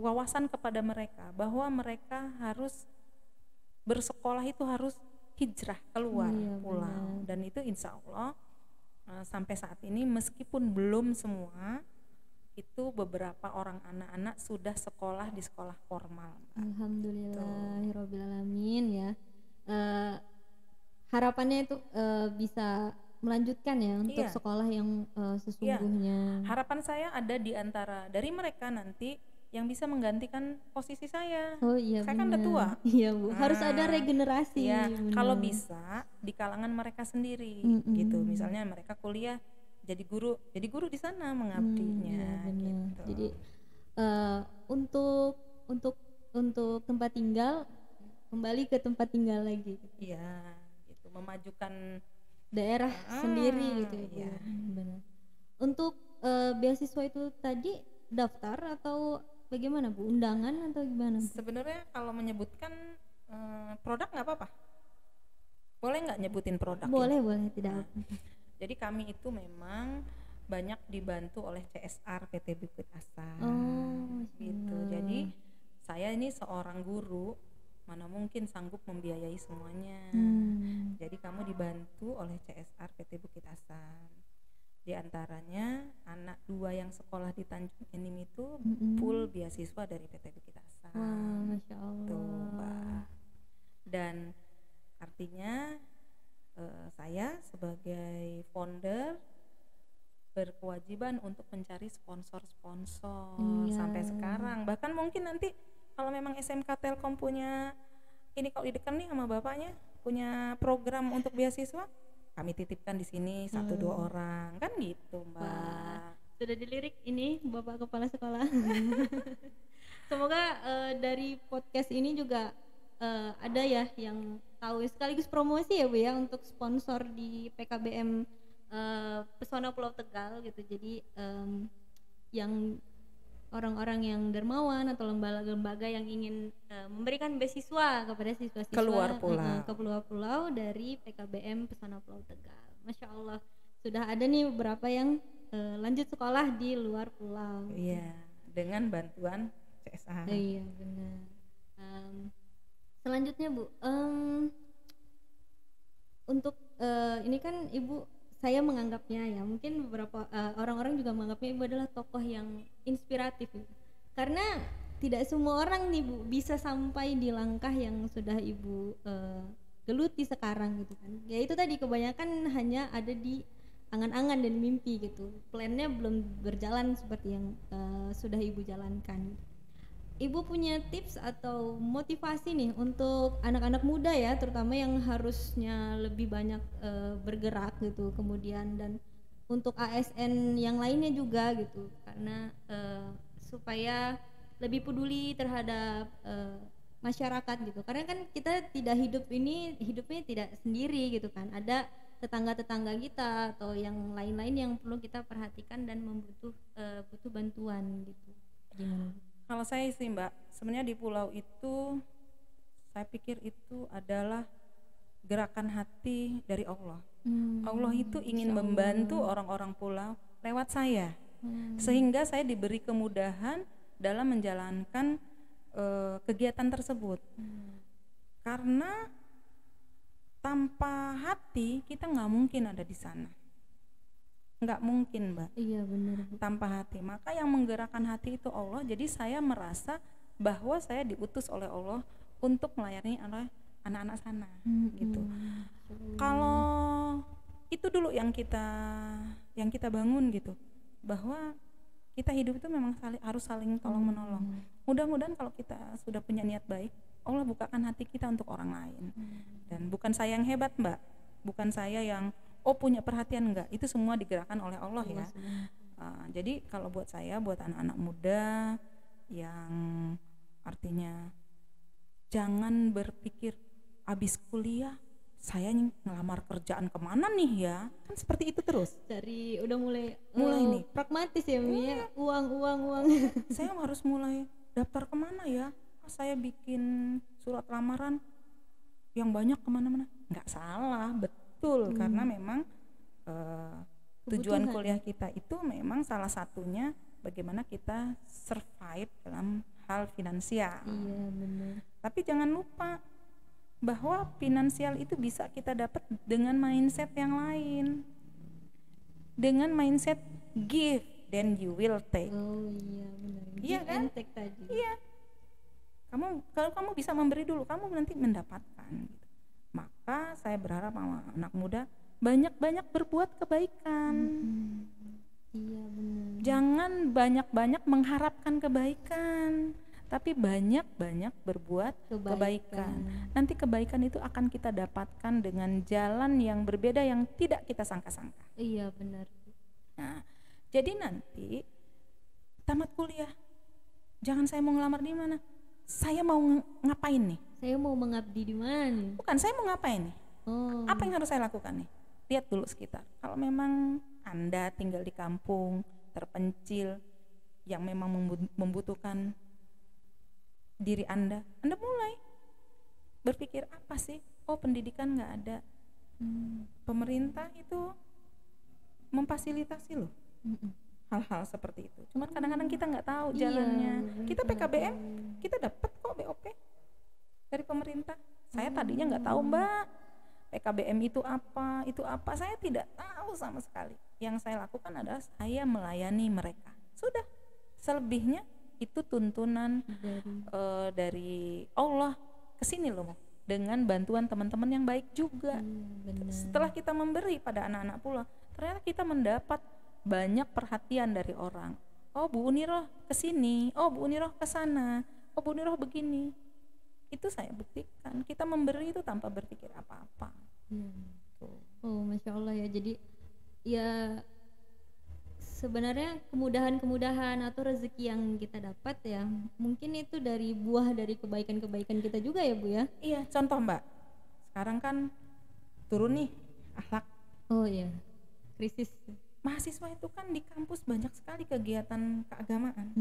wawasan kepada mereka bahwa mereka harus bersekolah itu harus hijrah keluar pulau. Dan itu insya Allah sampai saat ini meskipun belum semua, itu beberapa orang anak-anak sudah sekolah di sekolah formal. Alhamdulillahirabbil alamin ya. Harapannya itu bisa melanjutkan ya untuk sekolah yang sesungguhnya. Harapan saya ada di antara dari mereka nanti yang bisa menggantikan posisi saya. Saya kan udah tua. Iya Bu, harus ada regenerasi. Kalau bisa di kalangan mereka sendiri gitu. Misalnya mereka kuliah jadi guru di sana mengabdinya. Gitu. Jadi untuk tempat tinggal, kembali ke tempat tinggal lagi. Iya, gitu, memajukan daerah sendiri gitu ya. Benar. Untuk beasiswa itu tadi daftar atau bagaimana Bu? Undangan atau gimana Bu? Sebenarnya kalau menyebutkan produk nggak apa-apa. Boleh nggak nyebutin produk? Boleh, tidak. Jadi kami itu memang banyak dibantu oleh CSR PT Bukit Asa. Gitu. Jadi saya ini seorang guru, mana mungkin sanggup membiayai semuanya. Jadi kamu dibantu oleh CSR PT Bukit Asa. Di antaranya anak 2 yang sekolah di Tanjung Enim itu full beasiswa dari PT Bukit Asa. Masya Allah. Tuh, Mbak. Dan artinya saya sebagai founder berkewajiban untuk mencari sponsor-sponsor sampai sekarang. Bahkan mungkin nanti kalau memang SMK Telkom punya ini, kalau didekan nih sama bapaknya punya program untuk beasiswa, kami titipkan di sini 1-2 orang, kan gitu Mbak. Wah, sudah dilirik ini Bapak Kepala Sekolah. Semoga dari podcast ini juga ada ya yang tahu, sekaligus promosi ya Bu ya untuk sponsor di PKBM Pesona Pulau Tegal gitu. Jadi yang orang-orang yang dermawan atau lembaga-lembaga yang ingin memberikan beasiswa kepada siswa-siswa keluar pulau dari PKBM Pesona Pulau Tegal. Masya Allah, sudah ada nih beberapa yang lanjut sekolah di luar pulau. Iya, dengan bantuan CSR. Iya benar. Selanjutnya Bu, untuk ini kan Ibu saya menganggapnya ya, mungkin beberapa orang-orang juga menganggapnya ibu adalah tokoh yang inspiratif gitu. Karena tidak semua orang nih Bu bisa sampai di langkah yang sudah ibu geluti sekarang gitu kan. Ya itu tadi, kebanyakan hanya ada di angan-angan dan mimpi gitu. Plannya belum berjalan seperti yang sudah ibu jalankan. Ibu punya tips atau motivasi nih untuk anak-anak muda ya, terutama yang harusnya lebih banyak bergerak gitu, kemudian dan untuk ASN yang lainnya juga gitu, karena supaya lebih peduli terhadap masyarakat gitu, karena kan kita tidak hidupnya tidak sendiri gitu kan, ada tetangga-tetangga kita atau yang lain-lain yang perlu kita perhatikan dan butuh bantuan gitu. Gimana? Kalau saya sih Mbak, sebenarnya di pulau itu saya pikir itu adalah gerakan hati dari Allah. Allah itu ingin membantu orang-orang pulau lewat saya, sehingga saya diberi kemudahan dalam menjalankan kegiatan tersebut. Karena tanpa hati kita nggak mungkin ada di sana. Nggak mungkin Mbak. Iya benar. Tanpa hati. Maka yang menggerakkan hati itu Allah. Jadi saya merasa bahwa saya diutus oleh Allah untuk melayani anak-anak sana gitu. Kalau itu dulu yang kita bangun gitu, bahwa kita hidup itu memang harus saling tolong menolong. Mudah-mudahan kalau kita sudah punya niat baik, Allah bukakan hati kita untuk orang lain. Dan bukan saya yang hebat Mbak, bukan saya yang punya perhatian, enggak, itu semua digerakkan oleh Allah ya. Jadi kalau buat saya, buat anak-anak muda yang artinya jangan berpikir abis kuliah saya ngelamar kerjaan kemana nih ya, kan seperti itu terus. Dari udah mulai nih pragmatis ya Mi, uang. Saya harus mulai daftar kemana ya, saya bikin surat lamaran yang banyak kemana-mana. Nggak salah, betul, karena memang tujuan kuliah kita itu memang salah satunya bagaimana kita survive dalam hal finansial. Iya benar. Tapi jangan lupa bahwa finansial itu bisa kita dapat dengan mindset yang lain, dengan mindset give then you will take. Oh iya benar. Iya kan? Take tadi. Iya. Kalau kamu bisa memberi dulu, kamu nanti mendapatkan. Gitu. Maka saya berharap sama anak muda banyak-banyak berbuat kebaikan. Iya benar. Jangan banyak-banyak mengharapkan kebaikan, tapi banyak-banyak berbuat kebaikan. Nanti kebaikan itu akan kita dapatkan dengan jalan yang berbeda yang tidak kita sangka-sangka. Iya benar. Nah, jadi nanti tamat kuliah, jangan saya mau ngelamar di mana, saya mau ngapain nih? Saya mau mengabdi di mana nih? Bukan, saya mau ngapain nih? Apa yang harus saya lakukan nih? Lihat dulu sekitar. Kalau memang Anda tinggal di kampung terpencil yang memang membutuhkan diri Anda mulai berpikir apa sih? Pendidikan nggak ada. Pemerintah itu memfasilitasi loh hal-hal seperti itu. Cuman kadang-kadang kita nggak tahu jalannya. Kita PKBM, kita dapat kok BOP dari pemerintah. Saya tadinya nggak tahu Mbak, PKBM itu apa, saya tidak tahu sama sekali. Yang saya lakukan adalah saya melayani mereka. Sudah, selebihnya itu tuntunan dari Allah ke sini loh, dengan bantuan teman-teman yang baik juga. Setelah kita memberi pada anak-anak pula, ternyata kita mendapat banyak perhatian dari orang. Bu Uniroh ke sini, Bu Uniroh ke sana, Bu Uniroh begini. Itu saya buktikan, kita memberi itu tanpa berpikir apa-apa. Masya Allah ya. Jadi ya sebenarnya kemudahan-kemudahan atau rezeki yang kita dapat ya, mungkin itu dari buah dari kebaikan-kebaikan kita juga ya Bu ya. Iya, contoh Mbak, sekarang kan turun nih akhlak. Oh iya, krisis. Mahasiswa itu kan di kampus banyak sekali kegiatan keagamaan.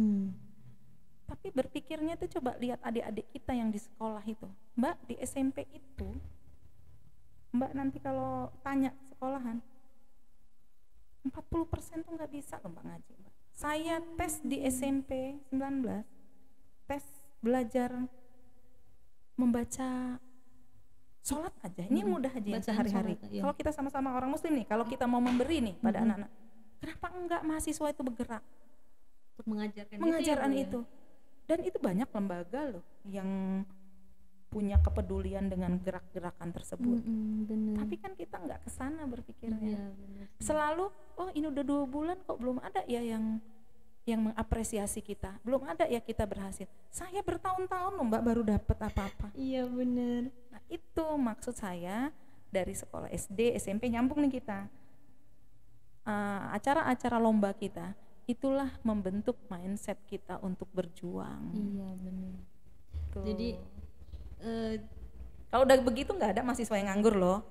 Tapi berpikirnya tuh coba lihat adik-adik kita yang di sekolah itu. Mbak, di SMP itu, Mbak nanti kalau tanya sekolahan, 40% tuh nggak bisa loh Mbak ngaji Mbak. Saya tes di SMP 19, tes belajar membaca sholat aja, ini mudah aja yang Bacaan sehari-hari. sholat, iya. Kalau kita sama-sama orang muslim nih, kalau kita mau memberi nih pada anak-anak, kenapa enggak mahasiswa itu bergerak Untuk mengajarkan mengajarkan itu, ya, Bu, itu? Dan itu banyak lembaga loh yang punya kepedulian dengan gerak-gerakan tersebut. Bener. Tapi kan kita nggak kesana berpikirnya. Iya, bener. Selalu, oh ini udah 2 bulan kok belum ada ya yang mengapresiasi kita, belum ada ya kita berhasil. Saya bertahun-tahun loh Mbak baru dapat apa-apa. Iya, bener. Nah itu maksud saya, dari sekolah SD, SMP nyambung nih kita. Acara-acara lomba kita, itulah membentuk mindset kita untuk berjuang. Iya, bener. Tuh. Jadi kalau udah begitu nggak ada mahasiswa yang nganggur loh.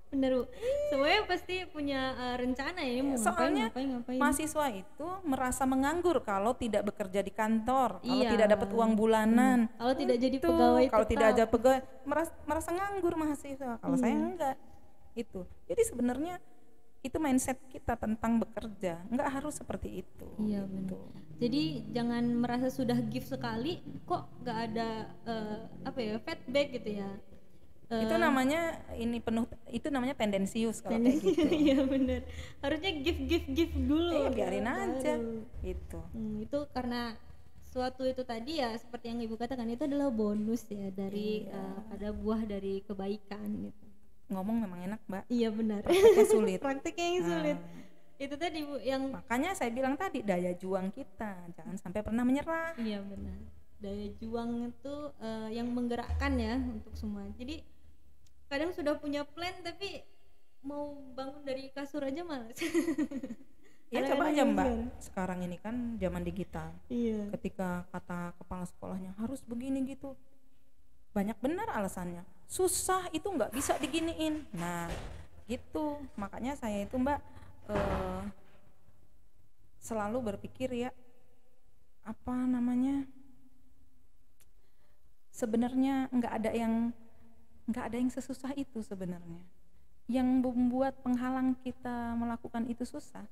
bener, Bu. Semuanya pasti punya rencana ya, mau Soalnya ngapain. mahasiswa itu merasa menganggur kalau tidak bekerja di kantor, kalau Iya. tidak dapat uang bulanan, Kalau tidak jadi Itu, pegawai kalau tetap. tidak ada pegawai merasa nganggur mahasiswa. Kalau saya enggak, itu. Jadi sebenarnya itu mindset kita tentang bekerja, enggak harus seperti itu. Iya, gitu. Jadi jangan merasa sudah give sekali kok nggak ada feedback gitu ya. Itu namanya itu namanya tendensius kalau kayak gitu. Iya, bener. Harusnya give dulu. Biarin aja Baru. gitu. Itu karena suatu itu tadi ya, seperti yang Ibu katakan, itu adalah bonus ya dari pada buah dari kebaikan gitu. Ngomong memang enak Mbak, Iya, benar. prakteknya sulit. Prakteknya yang sulit. Itu tadi Bu yang Makanya saya bilang tadi, daya juang kita jangan sampai pernah menyerah. iya, benar. Daya juang itu yang menggerakkan ya untuk semua. Jadi kadang sudah punya plan tapi mau bangun dari kasur aja malas. Ya Kadang-kadang coba aja yang Mbak, besar. sekarang ini kan zaman digital. Iya. Ketika kata kepala sekolahnya harus begini gitu, banyak benar alasannya. Susah itu nggak bisa diginiin. Nah gitu, makanya saya itu Mbak selalu berpikir ya, apa namanya, sebenarnya nggak ada yang sesusah itu sebenarnya. Yang membuat penghalang kita melakukan itu susah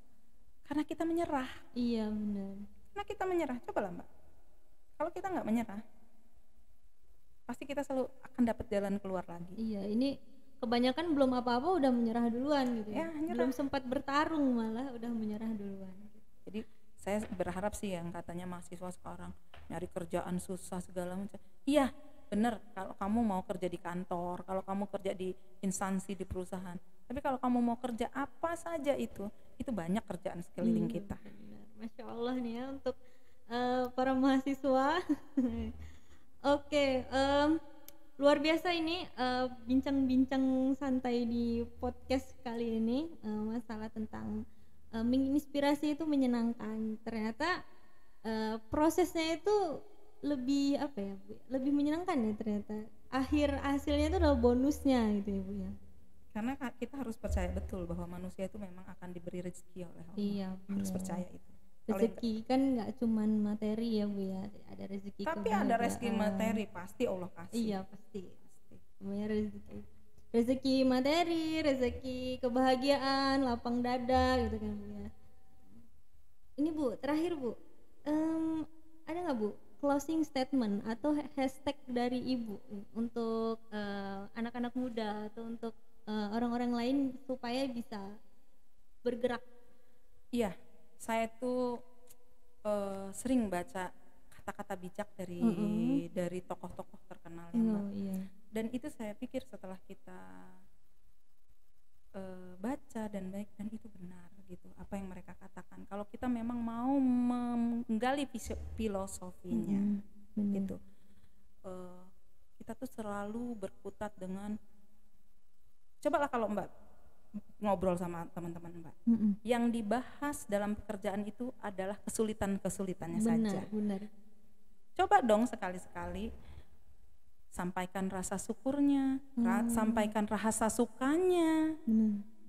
karena kita menyerah. Iya, benar. Karena kita menyerah. Cobalah Mbak, kalau kita nggak menyerah, pasti kita selalu akan dapat jalan keluar lagi. Iya, ini kebanyakan belum apa-apa udah menyerah duluan gitu ya. Ya, nyerah. Belum sempat bertarung malah udah menyerah duluan. Jadi saya berharap sih yang katanya mahasiswa sekarang nyari kerjaan susah segala macam. Iya, bener, kalau kamu mau kerja di kantor, kalau kamu kerja di instansi, di perusahaan. Tapi kalau kamu mau kerja apa saja itu banyak kerjaan sekeliling kita. Benar. Masya Allah nih ya untuk para mahasiswa. Oke, luar biasa ini bincang-bincang santai di podcast kali ini, masalah tentang menginspirasi itu menyenangkan. Ternyata prosesnya itu lebih lebih menyenangkan ya ternyata. Hasilnya itu adalah bonusnya gitu ya Bu ya. Karena kita harus percaya betul bahwa manusia itu memang akan diberi rezeki oleh Allah. Iya, harus benar. percaya itu. Rezeki kan nggak cuman materi ya Bu ya, ada rezeki Tapi ada rezeki materi, pasti Allah kasih. Iya, pasti. Semuanya rezeki materi, rezeki kebahagiaan, lapang dada gitu kan Bu ya. Ini Bu, terakhir Bu, ada nggak Bu closing statement atau hashtag dari Ibu untuk anak-anak muda atau untuk orang-orang lain supaya bisa bergerak? Iya, saya tuh sering baca kata-kata bijak dari tokoh-tokoh terkenal ya Mbak. Iya. Dan itu saya pikir setelah kita baca dan itu benar gitu apa yang mereka katakan. Kalau kita memang mau menggali filosofinya gitu, kita tuh selalu berkutat dengan, cobalah kalau Mbak ngobrol sama teman-teman Mbak, yang dibahas dalam pekerjaan itu adalah kesulitan-kesulitannya saja. Benar. Coba dong sekali-sekali sampaikan rasa syukurnya, sampaikan rasa sukanya.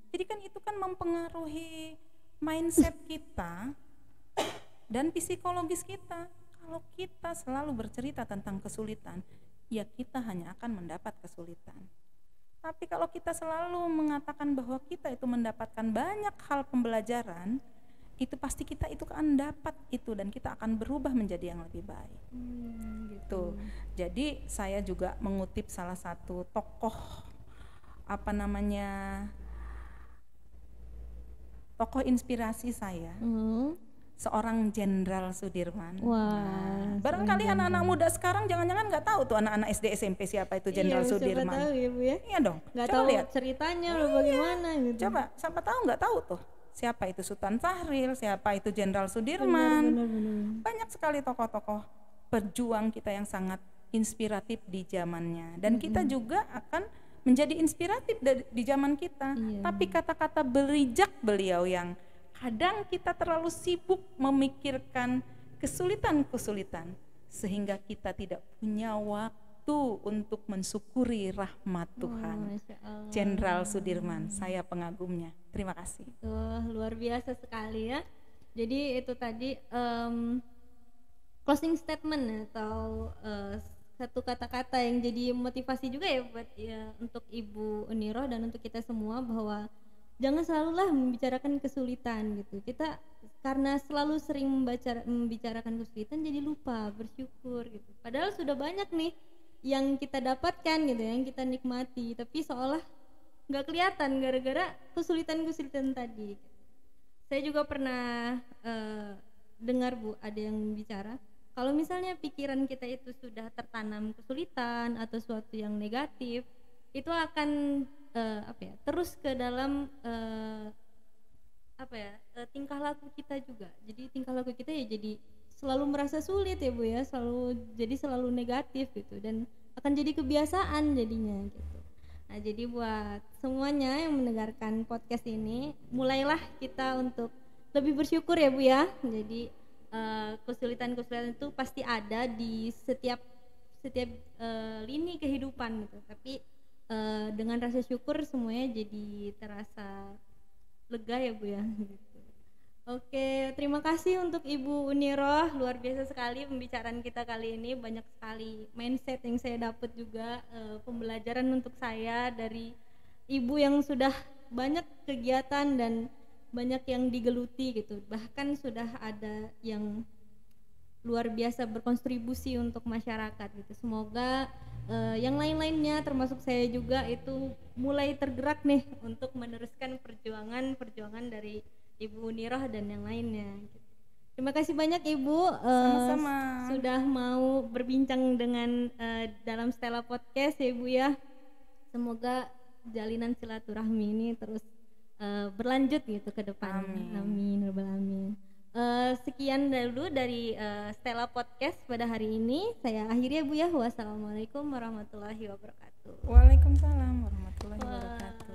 Jadi kan itu kan mempengaruhi mindset kita dan psikologis kita. Kalau kita selalu bercerita tentang kesulitan, ya kita hanya akan mendapat kesulitan. Tapi kalau kita selalu mengatakan bahwa kita itu mendapatkan banyak hal pembelajaran, itu pasti kita itu akan dapat itu dan kita akan berubah menjadi yang lebih baik. Gitu. Jadi saya juga mengutip salah satu tokoh tokoh inspirasi saya seorang Jenderal Sudirman. Wah, barangkali anak-anak muda sekarang jangan-jangan nggak tahu tuh anak-anak SD SMP siapa itu Jenderal Sudirman. Siapa tahu ya Bu ya. Iya dong. Nggak Coba tahu lihat ceritanya loh bagaimana gitu. Coba, siapa tahu nggak tahu tuh siapa itu Sultan Syahrir, siapa itu Jenderal Sudirman. Benar. Banyak sekali tokoh-tokoh pejuang kita yang sangat inspiratif di zamannya, dan kita juga akan menjadi inspiratif di zaman kita. Tapi kata-kata berijak beliau yang kadang kita terlalu sibuk memikirkan kesulitan-kesulitan sehingga kita tidak punya waktu untuk mensyukuri rahmat Tuhan. Jenderal Sudirman, saya pengagumnya. Terima kasih. Luar biasa sekali ya. Jadi itu tadi closing statement atau satu kata-kata yang jadi motivasi juga ya buat untuk Ibu Uniroh dan untuk kita semua, bahwa jangan selalulah membicarakan kesulitan gitu. Kita karena selalu sering membicarakan kesulitan jadi lupa bersyukur gitu. Padahal sudah banyak nih yang kita dapatkan gitu, yang kita nikmati, tapi seolah nggak kelihatan gara-gara kesulitan-kesulitan tadi. Saya juga pernah dengar Bu, ada yang bicara kalau misalnya pikiran kita itu sudah tertanam kesulitan atau suatu yang negatif, itu akan terus ke dalam tingkah laku kita juga. Jadi tingkah laku kita ya jadi selalu merasa sulit ya Bu ya, selalu negatif gitu, dan akan jadi kebiasaan jadinya gitu. Nah, jadi buat semuanya yang mendengarkan podcast ini, mulailah kita untuk lebih bersyukur ya Bu ya. Jadi kesulitan-kesulitan itu pasti ada di setiap lini kehidupan gitu, tapi dengan rasa syukur semuanya jadi terasa lega ya Bu ya gitu. Oke, terima kasih untuk Ibu Uniroh, luar biasa sekali pembicaraan kita kali ini, banyak sekali mindset yang saya dapat juga, pembelajaran untuk saya dari Ibu yang sudah banyak kegiatan dan banyak yang digeluti gitu, bahkan sudah ada yang luar biasa berkontribusi untuk masyarakat gitu. Semoga yang lain-lainnya termasuk saya juga itu mulai tergerak nih untuk meneruskan perjuangan dari Ibu Uniroh dan yang lainnya gitu. Terima kasih banyak Ibu sudah mau berbincang dengan dalam Stella Podcast ya Ibu ya. Semoga jalinan silaturahmi ini terus berlanjut gitu ke depan. Amin. Sekian dulu dari Stella Podcast pada hari ini. Saya akhiri ya Bu ya. Wassalamualaikum warahmatullahi wabarakatuh. Waalaikumsalam warahmatullahi wabarakatuh.